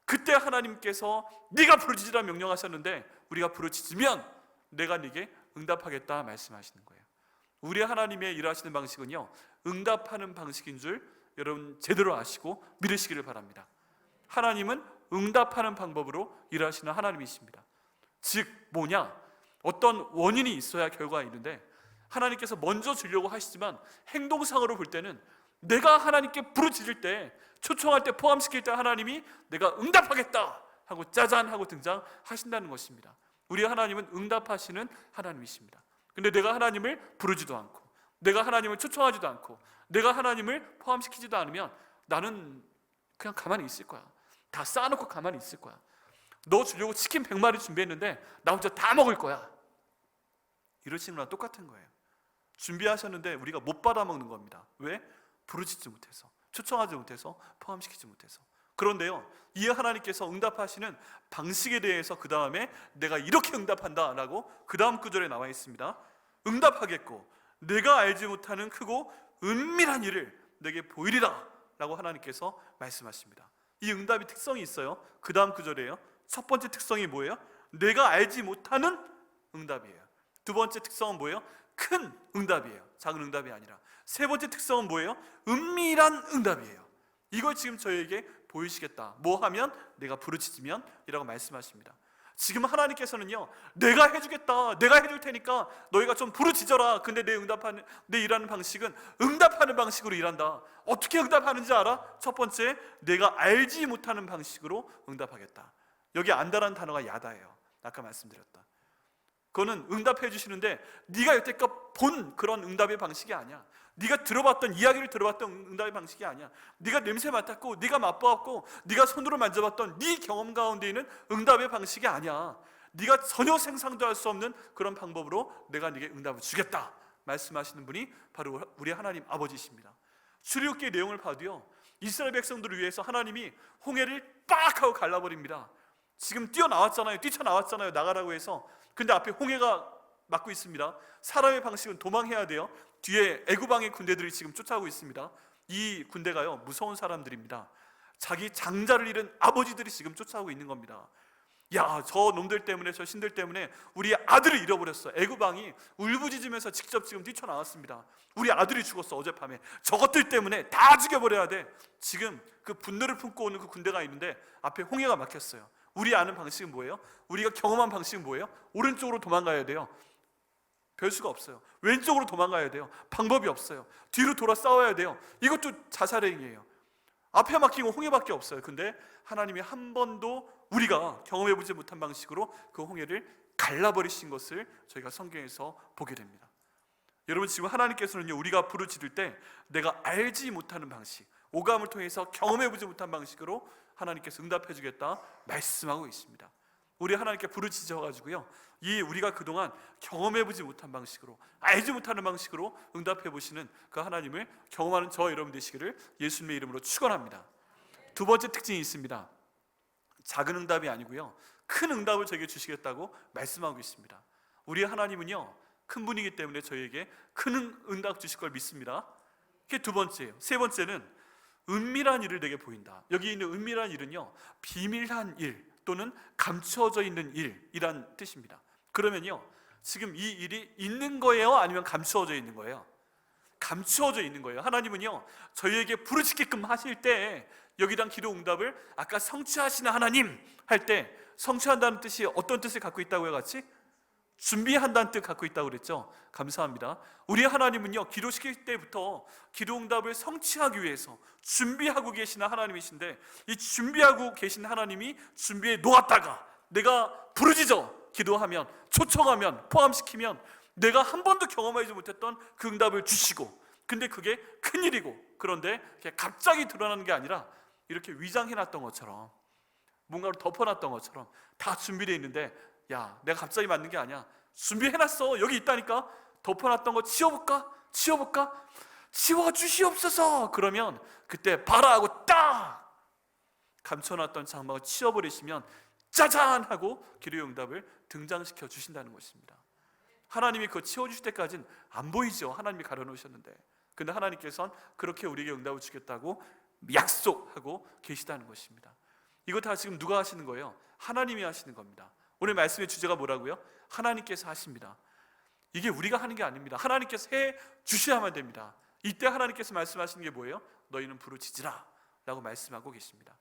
[SPEAKER 1] 그때 하나님께서 네가 부르짖으라 명령하셨는데 우리가 부르짖으면 내가 네게 응답하겠다 말씀하시는 거예요. 우리 하나님의 일하시는 방식은요, 응답하는 방식인 줄 여러분 제대로 아시고 믿으시기를 바랍니다. 하나님은 응답하는 방법으로 일하시는 하나님이십니다. 즉 뭐냐? 어떤 원인이 있어야 결과가 있는데 하나님께서 먼저 주려고 하시지만 행동상으로 볼 때는 내가 하나님께 부르짖을 때, 초청할 때, 포함시킬 때 하나님이 내가 응답하겠다 하고 짜잔 하고 등장하신다는 것입니다. 우리 하나님은 응답하시는 하나님이십니다. 근데 내가 하나님을 부르지도 않고, 내가 하나님을 초청하지도 않고, 내가 하나님을 포함시키지도 않으면 나는 그냥 가만히 있을 거야. 다 쌓아놓고 가만히 있을 거야. 너 주려고 치킨 100마리 준비했는데 나 혼자 다 먹을 거야. 이러시는 거랑 똑같은 거예요. 준비하셨는데 우리가 못 받아먹는 겁니다. 왜? 부르짖지 못해서, 초청하지 못해서, 포함시키지 못해서. 그런데요, 이 하나님께서 응답하시는 방식에 대해서 그 다음에 내가 이렇게 응답한다 라고 그 다음 구절에 나와 있습니다. 응답하겠고 내가 알지 못하는 크고 은밀한 일을 내게 보이리라 라고 하나님께서 말씀하십니다. 이 응답이 특성이 있어요. 그 다음 구절이에요. 첫 번째 특성이 뭐예요? 내가 알지 못하는 응답이에요. 두 번째 특성은 뭐예요? 큰 응답이에요. 작은 응답이 아니라. 세 번째 특성은 뭐예요? 은밀한 응답이에요. 이걸 지금 저에게 보이시겠다. 뭐 하면? 내가 부르짖으면 이라고 말씀하십니다. 지금 하나님께서는요, 내가 해주겠다, 내가 해줄 테니까 너희가 좀 부르짖어라. 근데 내 일하는 방식은 응답하는 방식으로 일한다. 어떻게 응답하는지 알아? 첫 번째, 내가 알지 못하는 방식으로 응답하겠다. 여기 안다라는 단어가 야다예요. 아까 말씀드렸다. 그거는 응답해 주시는데 네가 여태껏 본 그런 응답의 방식이 아니야. 네가 들어봤던 이야기를 들어봤던 응답의 방식이 아니야. 네가 냄새 맡았고 네가 맛보았고 네가 손으로 만져봤던 네 경험 가운데 있는 응답의 방식이 아니야. 네가 전혀 생상도 할 수 없는 그런 방법으로 내가 네게 응답을 주겠다 말씀하시는 분이 바로 우리 하나님 아버지십니다. 출애굽기의 내용을 봐도요, 이스라엘 백성들을 위해서 하나님이 홍해를 빡 하고 갈라버립니다. 지금 뛰어나왔잖아요. 뛰쳐나왔잖아요. 나가라고 해서. 근데 앞에 홍해가 막고 있습니다. 사람의 방식은 도망해야 돼요. 뒤에 애굽왕의 군대들이 지금 쫓아오고 있습니다. 이 군대가요, 무서운 사람들입니다. 자기 장자를 잃은 아버지들이 지금 쫓아오고 있는 겁니다. 야, 저 놈들 때문에, 저 신들 때문에 우리 아들을 잃어버렸어. 애굽왕이 울부짖으면서 직접 지금 뛰쳐나왔습니다. 우리 아들이 죽었어, 어젯밤에. 저것들 때문에 다 죽여버려야 돼. 지금 그 분노를 품고 오는 그 군대가 있는데 앞에 홍해가 막혔어요. 우리 아는 방식은 뭐예요? 우리가 경험한 방식은 뭐예요? 오른쪽으로 도망가야 돼요. 별 수가 없어요. 왼쪽으로 도망가야 돼요. 방법이 없어요. 뒤로 돌아 싸워야 돼요. 이것도 자살행위예요. 앞에 막힌 건 홍해밖에 없어요. 근데 하나님이 한 번도 우리가 경험해보지 못한 방식으로 그 홍해를 갈라버리신 것을 저희가 성경에서 보게 됩니다. 여러분, 지금 하나님께서는요, 우리가 부르짖을 때 내가 알지 못하는 방식, 오감을 통해서 경험해보지 못한 방식으로 하나님께서 응답해 주겠다 말씀하고 있습니다. 우리 하나님께 부르짖어가지고요, 이 우리가 그동안 경험해보지 못한 방식으로, 알지 못하는 방식으로 응답해 보시는 그 하나님을 경험하는 저 여러분 되시기를 예수님의 이름으로 축원합니다. 두 번째 특징이 있습니다. 작은 응답이 아니고요, 큰 응답을 저에게 주시겠다고 말씀하고 있습니다. 우리 하나님은요, 큰 분이기 때문에 저희에게 큰 응답 주실 걸 믿습니다. 그게 두 번째예요. 세 번째는 은밀한 일을 내게 보인다. 여기 있는 은밀한 일은요, 비밀한 일 또는 감춰져 있는 일이란 뜻입니다. 그러면요, 지금 이 일이 있는 거예요? 아니면 감추어져 있는 거예요? 감추어져 있는 거예요. 하나님은요, 저희에게 부르짖게끔 하실 때 여기랑 기도 응답을 아까 성취하시는 하나님 할 때, 성취한다는 뜻이 어떤 뜻을 갖고 있다고요? 같이? 준비한다는 뜻 갖고 있다고 그랬죠? 감사합니다. 우리 하나님은요, 기도시킬 때부터 기도 응답을 성취하기 위해서 준비하고 계시는 하나님이신데, 이 준비하고 계신 하나님이 준비에 놓았다가 내가 부르짖어 기도하면, 초청하면, 포함시키면 내가 한 번도 경험하지 못했던 그 응답을 주시고, 근데 그게 큰일이고, 그런데 갑자기 드러나는 게 아니라 이렇게 위장해놨던 것처럼, 뭔가를 덮어놨던 것처럼 다 준비되어 있는데, 야, 내가 갑자기 만든 게 아니야. 준비해놨어. 여기 있다니까. 덮어놨던 거 치워볼까? 치워주시옵소서. 그러면 그때 봐라 하고 딱 감춰놨던 장막을 치워버리시면 짜잔 하고 기도의 응답을 등장시켜 주신다는 것입니다. 하나님이 그거 치워주실 때까지는 안 보이죠. 하나님이 가려놓으셨는데. 근데 하나님께서는 그렇게 우리에게 응답을 주겠다고 약속하고 계시다는 것입니다. 이거 다 지금 누가 하시는 거예요? 하나님이 하시는 겁니다. 오늘 말씀의 주제가 뭐라고요? 하나님께서 하십니다. 이게 우리가 하는 게 아닙니다. 하나님께서 해 주셔야만 됩니다. 이때 하나님께서 말씀하시는 게 뭐예요? 너희는 부르짖으라 라고 말씀하고 계십니다.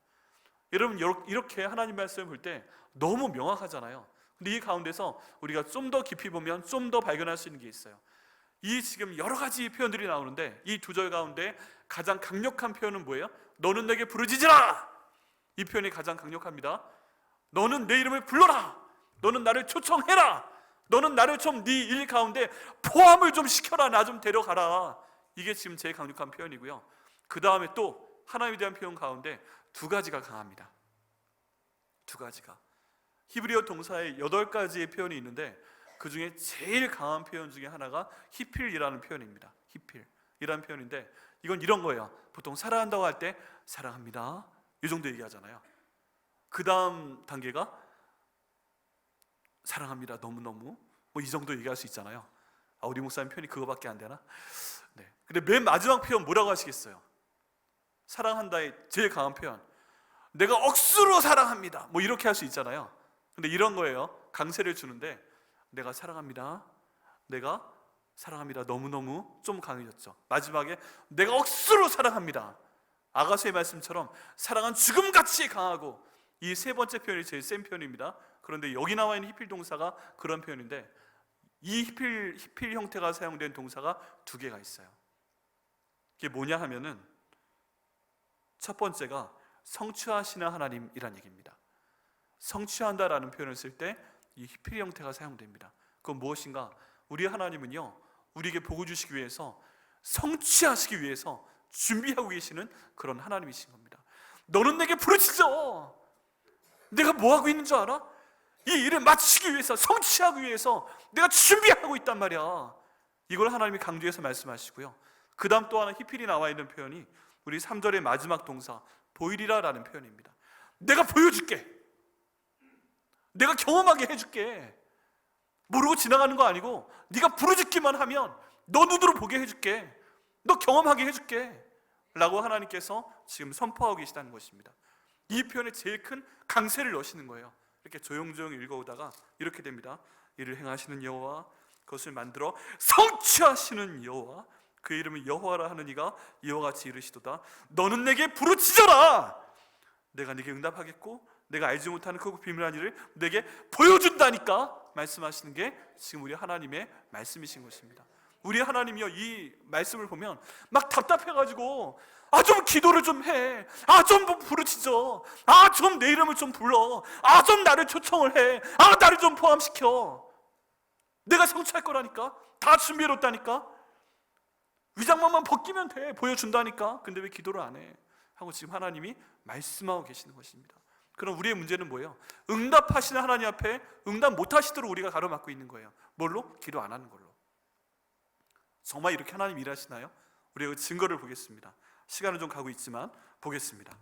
[SPEAKER 1] 여러분, 이렇게 하나님 말씀을 볼 때 너무 명확하잖아요. 근데 이 가운데서 우리가 좀 더 깊이 보면 좀 더 발견할 수 있는 게 있어요. 이 지금 여러 가지 표현들이 나오는데 이 두 절 가운데 가장 강력한 표현은 뭐예요? 너는 내게 부르짖으라! 이 표현이 가장 강력합니다. 너는 내 이름을 불러라! 너는 나를 초청해라! 너는 나를 좀 네 일 가운데 포함을 좀 시켜라! 나 좀 데려가라! 이게 지금 제일 강력한 표현이고요. 그 다음에 또 하나님에 대한 표현 가운데 두 가지가 강합니다. 두 가지가. 히브리어 동사에 8가지의 표현이 있는데 그 중에 제일 강한 표현 중에 하나가 히필이라는 표현입니다. 히필이라는 표현인데 이건 이런 거예요. 보통 사랑한다고 할 때 사랑합니다, 이 정도 얘기하잖아요. 그 다음 단계가 사랑합니다, 너무너무, 뭐 이 정도 얘기할 수 있잖아요. 우리 목사님 표현이 그거밖에 안 되나? 네. 근데 맨 마지막 표현 뭐라고 하시겠어요? 사랑한다의 제일 강한 표현, 내가 억수로 사랑합니다, 뭐 이렇게 할 수 있잖아요. 근데 이런 거예요. 강세를 주는데 내가 사랑합니다, 내가 사랑합니다, 너무너무 좀 강해졌죠. 마지막에 내가 억수로 사랑합니다. 아가서의 말씀처럼 사랑은 죽음같이 강하고, 이 세 번째 표현이 제일 센 표현입니다. 그런데 여기 나와 있는 히필 동사가 그런 표현인데 이 히필 형태가 사용된 동사가 두 개가 있어요. 이게 뭐냐 하면은 첫 번째가 성취하시는 하나님이란 얘기입니다. 성취한다라는 표현을 쓸 때 이 히필 형태가 사용됩니다. 그건 무엇인가? 우리 하나님은요, 우리에게 복을 주시기 위해서, 성취하시기 위해서 준비하고 계시는 그런 하나님이신 겁니다. 너는 내게 부르짖어. 내가 뭐 하고 있는 줄 알아? 이 일을 마치기 위해서, 성취하기 위해서 내가 준비하고 있단 말이야. 이걸 하나님이 강조해서 말씀하시고요. 그 다음 또 하나 히필이 나와 있는 표현이 우리 3절의 마지막 동사 보이리라 라는 표현입니다. 내가 보여줄게. 내가 경험하게 해줄게. 모르고 지나가는 거 아니고 네가 부르짖기만 하면 너 눈으로 보게 해줄게. 너 경험하게 해줄게 라고 하나님께서 지금 선포하고 계시다는 것입니다. 이 표현에 제일 큰 강세를 넣으시는 거예요. 이렇게 조용조용 읽어오다가 이렇게 됩니다. 이를 행하시는 여호와, 그것을 만들어 성취하시는 여호와, 그 이름은 여호와라 하는 이가 이와 같이 이르시도다. 너는 내게 부르짖어라. 내가 네게 응답하겠고 내가 알지 못하는 크고 비밀한 일을 내게 보여준다니까 말씀하시는 게 지금 우리 하나님의 말씀이신 것입니다. 우리 하나님이요, 이 말씀을 보면 막 답답해가지고 좀 기도를 좀 해. 좀 부르짖어. 좀 내 이름을 좀 불러. 좀 나를 초청을 해. 나를 좀 포함시켜. 내가 성취할 거라니까. 다 준비해놓다니까. 위장막만 벗기면 돼. 보여준다니까. 근데 왜 기도를 안 해? 하고 지금 하나님이 말씀하고 계시는 것입니다. 그럼 우리의 문제는 뭐예요? 응답하시는 하나님 앞에 응답 못하시도록 우리가 가로막고 있는 거예요. 뭘로? 기도 안 하는 걸로. 정말 이렇게 하나님 일하시나요? 우리가 그 증거를 보겠습니다. 시간은 좀 가고 있지만 보겠습니다.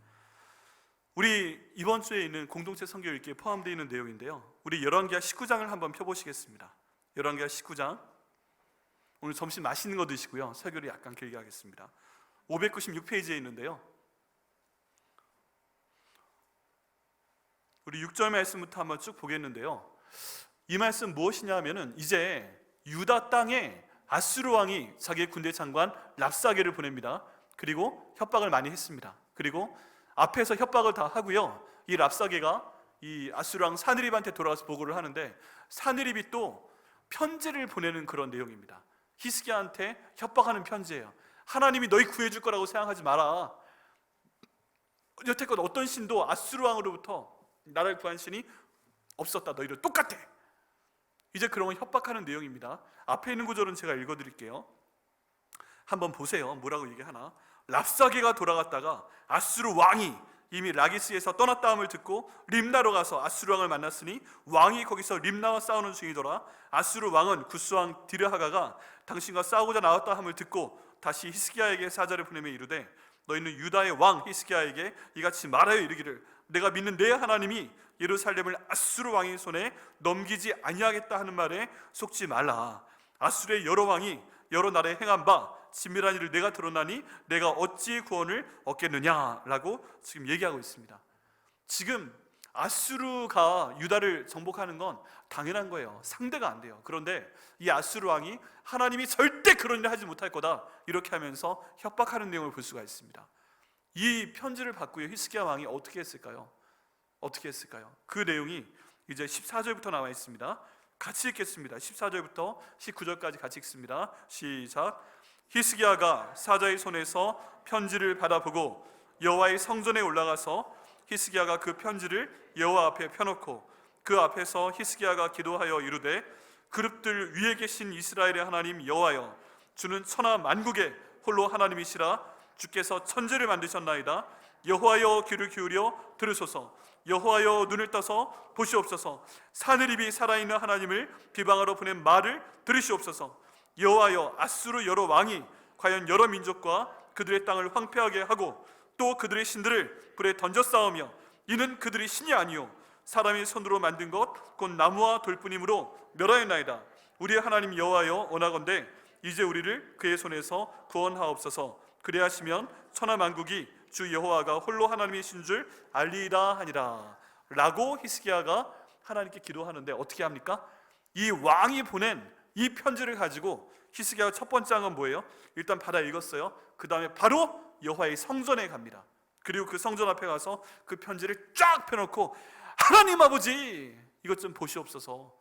[SPEAKER 1] 우리 이번 주에 있는 공동체 성경 읽기에 포함되어 있는 내용인데요, 우리 열왕기하 19장을 한번 펴보시겠습니다. 열왕기하 19장, 오늘 점심 맛있는 거 드시고요, 설교를 약간 길게 하겠습니다. 596페이지에 있는데요, 우리 6절 말씀부터 한번 쭉 보겠는데요, 이 말씀 무엇이냐 하면은 이제 유다 땅에 아수르 왕이 자기의 군대 장관 랍사게를 보냅니다. 그리고 협박을 많이 했습니다. 그리고 앞에서 협박을 다 하고요, 이 랍사게가 이 아수르 왕 사느립한테 돌아가서 보고를 하는데, 사느립이 또 편지를 보내는 그런 내용입니다. 히스기야한테 협박하는 편지예요. 하나님이 너희 구해줄 거라고 생각하지 마라. 여태껏 어떤 신도 아수르 왕으로부터 나라를 구한 신이 없었다. 너희들 똑같아. 이제 그런 걸 협박하는 내용입니다. 앞에 있는 구절은 제가 읽어드릴게요. 한번 보세요. 뭐라고 얘기하나. 랍사게가 돌아갔다가 아수르 왕이 이미 라기스에서 떠났다함을 듣고 림나로 가서 아수르 왕을 만났으니 왕이 거기서 림나와 싸우는 중이더라. 아수르 왕은 구스 왕 디르하가가 당신과 싸우고자 나왔다 함을 듣고 다시 히스기야에게 사자를 보내며 이르되, 너희는 유다의 왕 히스기야에게 이같이 말하여 이르기를, 내가 믿는 내 하나님이 예루살렘을 아수르 왕의 손에 넘기지 아니하겠다 하는 말에 속지 말라. 아수르의 여러 왕이 여러 나라에 행한 바 진밀한 일을 내가 드러나니 내가 어찌 구원을 얻겠느냐라고 지금 얘기하고 있습니다. 지금 아수르가 유다를 정복하는 건 당연한 거예요. 상대가 안 돼요. 그런데 이 아수르 왕이 하나님이 절대 그런 일을 하지 못할 거다 이렇게 하면서 협박하는 내용을 볼 수가 있습니다. 이 편지를 받고요, 히스기야 왕이 어떻게 했을까요? 어떻게 했을까요? 그 내용이 이제 14절부터 나와 있습니다. 같이 읽겠습니다. 14절부터 19절까지 같이 읽습니다. 시작. 히스기야가 사자의 손에서 편지를 받아보고 여호와의 성전에 올라가서 히스기야가 그 편지를 여호와 앞에 펴놓고 그 앞에서 히스기야가 기도하여 이르되, 그룹들 위에 계신 이스라엘의 하나님 여호와여, 주는 천하 만국의 홀로 하나님이시라. 주께서 천지를 만드셨나이다. 여호와여 귀를 기울여 들으소서. 여호와여 눈을 떠서 보시옵소서. 사느립이 살아있는 하나님을 비방하러 보낸 말을 들으시옵소서. 여호와여, 아수르 여러 왕이 과연 여러 민족과 그들의 땅을 황폐하게 하고 또 그들의 신들을 불에 던져 싸우며, 이는 그들이 신이 아니요 사람이 손으로 만든 것 곧 나무와 돌뿐이므로 멸하였나이다. 우리의 하나님 여호와여, 원하건대 이제 우리를 그의 손에서 구원하옵소서. 그리하시면 천하 만국이 주 여호와가 홀로 하나님이신 줄 알리이다 하니라 라고 히스기야가 하나님께 기도하는데, 어떻게 합니까? 이 왕이 보낸 이 편지를 가지고 히스기야가 첫 번째 한 건 뭐예요? 일단 받아 읽었어요. 그 다음에 바로 여호와의 성전에 갑니다. 그리고 그 성전 앞에 가서 그 편지를 쫙 펴놓고, 하나님 아버지 이것 좀 보시옵소서.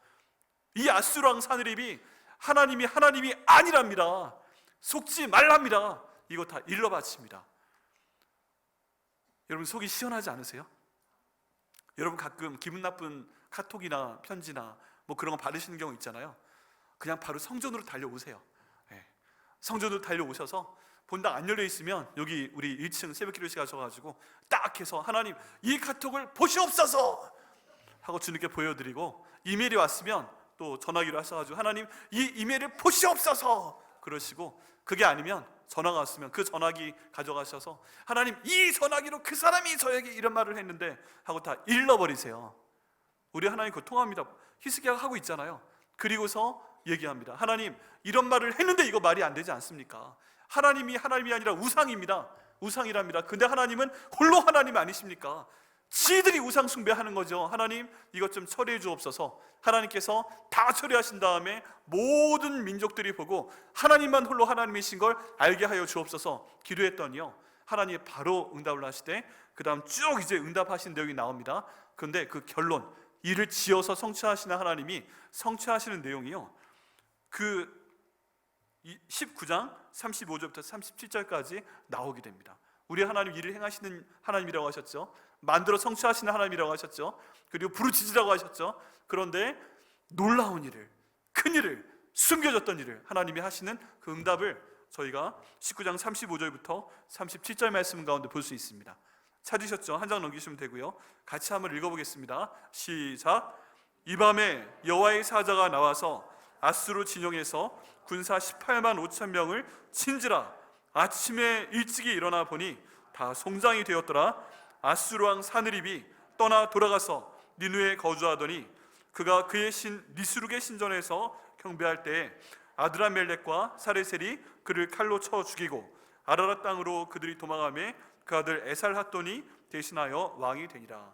[SPEAKER 1] 이 아수르 왕 사느립이 하나님이 아니랍니다. 속지 말랍니다. 이거 다 일러 바칩니다. 여러분 속이 시원하지 않으세요? 여러분 가끔 기분 나쁜 카톡이나 편지나 뭐 그런 거 받으시는 경우 있잖아요. 그냥 바로 성전으로 달려오세요. 예. 성전으로 달려오셔서 본당 안 열려 있으면 여기 우리 1층 새벽기도실 가셔가지고 딱 해서 하나님 이 카톡을 보시옵소서 하고 주님께 보여드리고, 이메일이 왔으면 또 전화기로 하셔가지고 하나님 이 이메일을 보시옵소서 그러시고, 그게 아니면 전화가 왔으면 그 전화기 가져가셔서 하나님 이 전화기로 그 사람이 저에게 이런 말을 했는데 하고 다 일러버리세요. 우리 하나님 그거 통합니다. 히스기야가 하고 있잖아요. 그리고서 얘기합니다. 하나님 이런 말을 했는데 이거 말이 안 되지 않습니까? 하나님이 하나님이 아니라 우상입니다. 우상이랍니다. 근데 하나님은 홀로 하나님 아니십니까? 지들이 우상 숭배하는 거죠. 하나님 이것 좀 처리해 주옵소서. 하나님께서 다 처리하신 다음에 모든 민족들이 보고 하나님만 홀로 하나님이신 걸 알게 하여 주옵소서 기도했더니요, 하나님이 바로 응답을 하시되 그 다음 쭉 이제 응답하신 내용이 나옵니다. 그런데 그 결론, 이를 지어서 성취하시는 하나님이 성취하시는 내용이요, 그 19장 35절부터 37절까지 나오게 됩니다. 우리 하나님 일을 행하시는 하나님이라고 하셨죠. 만들어 성취하시는 하나님이라고 하셨죠. 그리고 부르짖으라고 하셨죠. 그런데 놀라운 일을, 큰 일을, 숨겨졌던 일을 하나님이 하시는 그 응답을 저희가 19장 35절부터 37절 말씀 가운데 볼 수 있습니다. 찾으셨죠? 한 장 넘기시면 되고요. 같이 한번 읽어보겠습니다. 시작. 이 밤에 여호와의 사자가 나와서 아수르 진영에서 군사 18만 5천 명을 친지라. 아침에 일찍이 일어나 보니 다 송장이 되었더라. 아수르 왕 사느립이 떠나 돌아가서 니누에 거주하더니 그가 그의 신 니스룩의 신전에서 경배할 때에 아드라멜렉과 사레셀이 그를 칼로 쳐 죽이고 아라랏 땅으로 그들이 도망하며 그 아들 에살핫돈이 대신하여 왕이 되니라.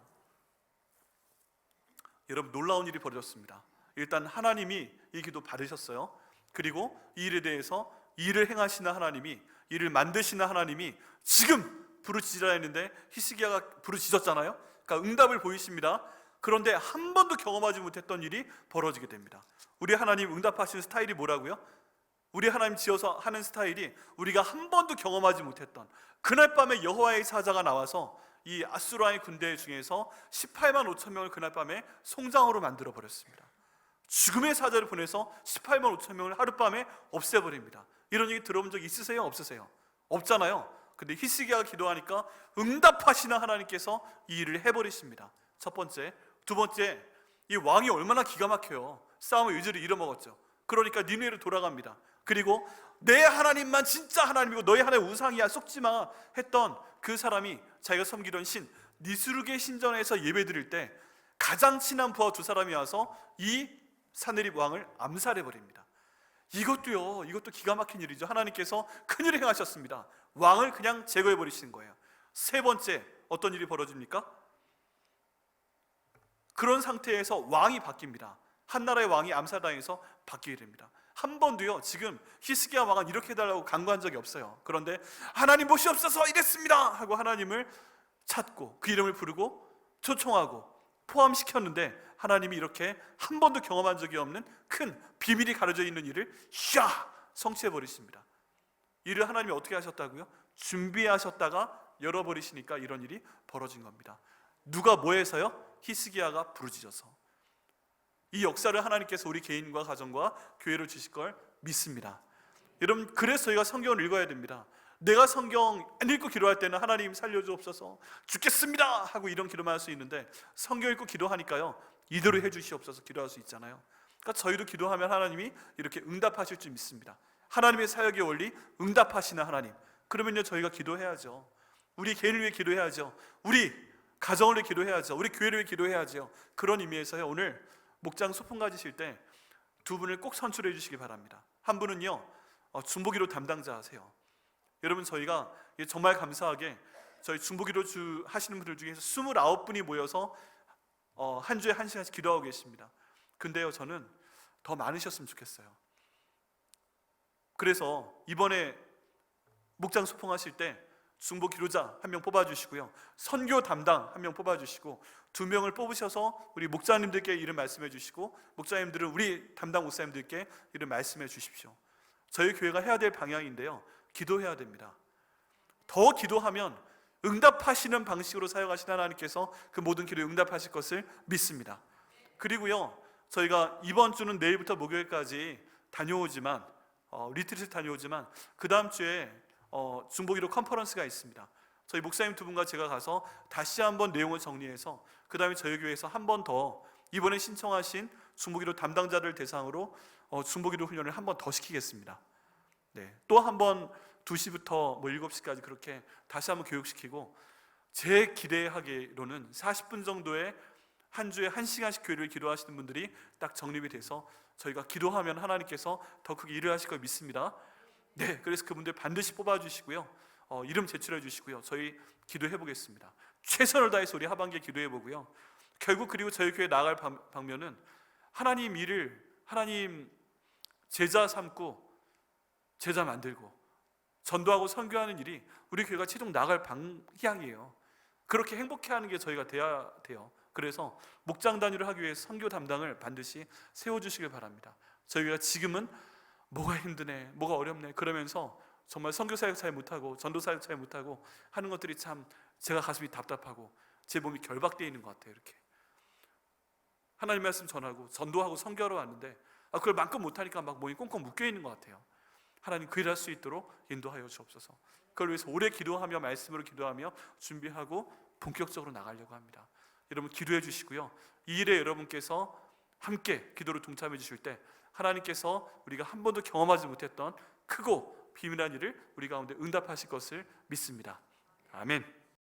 [SPEAKER 1] 여러분, 놀라운 일이 벌어졌습니다. 일단 하나님이 이 기도 받으셨어요. 그리고 이 일에 대해서 일을 행하시는 하나님이, 일을 만드시는 하나님이 지금 부르짖으라 했는데 히스기야가 부르짖었잖아요. 그러니까 응답을 보이십니다. 그런데 한 번도 경험하지 못했던 일이 벌어지게 됩니다. 우리 하나님 응답하시는 스타일이 뭐라고요? 우리 하나님 지어서 하는 스타일이 우리가 한 번도 경험하지 못했던, 그날 밤에 여호와의 사자가 나와서 이 아수르 왕의 군대 중에서 18만 5천 명을 그날 밤에 송장으로 만들어 버렸습니다. 죽음의 사자를 보내서 18만 5천 명을 하룻밤에 없애버립니다. 이런 얘기 들어본 적 있으세요? 없으세요? 없잖아요. 근데 히스기야가 기도하니까 응답하시는 하나님께서 이 일을 해버리십니다. 첫 번째. 두 번째, 이 왕이 얼마나 기가 막혀요. 싸움의 의지를 잃어먹었죠. 그러니까 니느웨로 돌아갑니다. 그리고 내 하나님만 진짜 하나님이고 너희 하나님 우상이야 속지마 했던 그 사람이 자기가 섬기던 신 니스룩의 신전에서 예배드릴 때 가장 친한 부하 두 사람이 와서 이 사느립 왕을 암살해버립니다. 이것도 기가 막힌 일이죠. 하나님께서 큰일을 행하셨습니다. 왕을 그냥 제거해버리시는 거예요. 세 번째, 어떤 일이 벌어집니까? 그런 상태에서 왕이 바뀝니다. 한 나라의 왕이 암살당해서 바뀌게 됩니다. 한 번도요, 지금 히스기야 왕은 이렇게 해달라고 간구한 적이 없어요. 그런데 하나님 보시옵소서 이랬습니다 하고 하나님을 찾고 그 이름을 부르고 초청하고 포함시켰는데 하나님이 이렇게 한 번도 경험한 적이 없는 큰 비밀이 가려져 있는 일을 성취해버리십니다. 이를 하나님이 어떻게 하셨다고요? 준비하셨다가 열어버리시니까 이런 일이 벌어진 겁니다. 누가 뭐 해서요? 히스기야가 부르짖어서. 이 역사를 하나님께서 우리 개인과 가정과 교회로 주실 걸 믿습니다. 여러분, 그래서 저희가 성경을 읽어야 됩니다. 내가 성경 안 읽고 기도할 때는 하나님 살려주옵소서 죽겠습니다 하고 이런 기도만 할 수 있는데 성경 읽고 기도하니까요 이대로 해주시옵소서 기도할 수 있잖아요. 그러니까 저희도 기도하면 하나님이 이렇게 응답하실 줄 믿습니다. 하나님의 사역의 원리, 응답하시는 하나님. 그러면요 저희가 기도해야죠. 우리 개인을 위해 기도해야죠. 우리 가정을 위해 기도해야죠. 우리 교회를 위해 기도해야죠. 그런 의미에서요 오늘 목장 소풍 가지실 때 두 분을 꼭 선출해 주시기 바랍니다. 한 분은요 중보기도 담당자 하세요. 여러분, 저희가 정말 감사하게 저희 중보기도 하시는 분들 중에서 29분이 모여서 한 주에 1시간씩 기도하고 계십니다. 근데요 저는 더 많으셨으면 좋겠어요. 그래서 이번에 목장 소풍하실 때 중보 기도자 1명 뽑아주시고요, 선교 담당 1명 뽑아주시고 2명을 뽑으셔서 우리 목자님들께 이름 말씀해 주시고 목자님들은 우리 담당 목사님들께 이름 말씀해 주십시오. 저희 교회가 해야 될 방향인데요, 기도해야 됩니다. 더 기도하면 응답하시는 방식으로 사용하시는 하나님께서 그 모든 기도에 응답하실 것을 믿습니다. 그리고요 저희가 이번 주는 내일부터 목요일까지 다녀오지만 리트릿을 다녀오지만 그 다음 주에 중보기도 컨퍼런스가 있습니다. 저희 목사님 두 분과 제가 가서 다시 한번 내용을 정리해서 그 다음에 저희 교회에서 한 번 더 이번에 신청하신 중보기도 담당자를 대상으로 중보기도 훈련을 한 번 더 시키겠습니다. 네, 또 한 번 2시부터 7시까지 그렇게 다시 한번 교육시키고, 제 기대하기로는 40분 정도의 한 주에 1시간씩 교회를 기도하시는 분들이 딱 정립이 돼서 저희가 기도하면 하나님께서 더 크게 일을 하실 걸 믿습니다. 네, 그래서 그분들 반드시 뽑아주시고요, 이름 제출해 주시고요, 저희 기도해 보겠습니다. 최선을 다해서 우리 하반기에 기도해 보고요. 결국 그리고 저희 교회 나갈 방면은 하나님 일을, 하나님 제자 삼고 제자 만들고 전도하고 선교하는 일이 우리 교회가 최종 나갈 방향이에요. 그렇게 행복해하는 게 저희가 돼야 돼요. 그래서 목장 단위로 하기 위해 선교 담당을 반드시 세워주시길 바랍니다. 저희가 지금은 뭐가 힘드네, 뭐가 어렵네 그러면서 정말 선교 사역 잘 못하고 전도 사역 잘 못하고 하는 것들이 참 제가 가슴이 답답하고 제 몸이 결박되어 있는 것 같아요. 이렇게 하나님 말씀 전하고 전도하고 선교하러 왔는데 그걸 만큼 못하니까 막 몸이 꽁꽁 묶여 있는 것 같아요. 하나님 그 일할 수 있도록 인도하여 주옵소서. 그걸 위해서 오래 기도하며 말씀으로 기도하며 준비하고 본격적으로 나가려고 합니다. 여러분 기도해 주시고요, 이 일에 여러분께서 함께 기도로 동참해 주실 때 하나님께서 우리가 한 번도 경험하지 못했던 크고 비밀한 일을 우리 가운데 응답하실 것을 믿습니다. 아멘.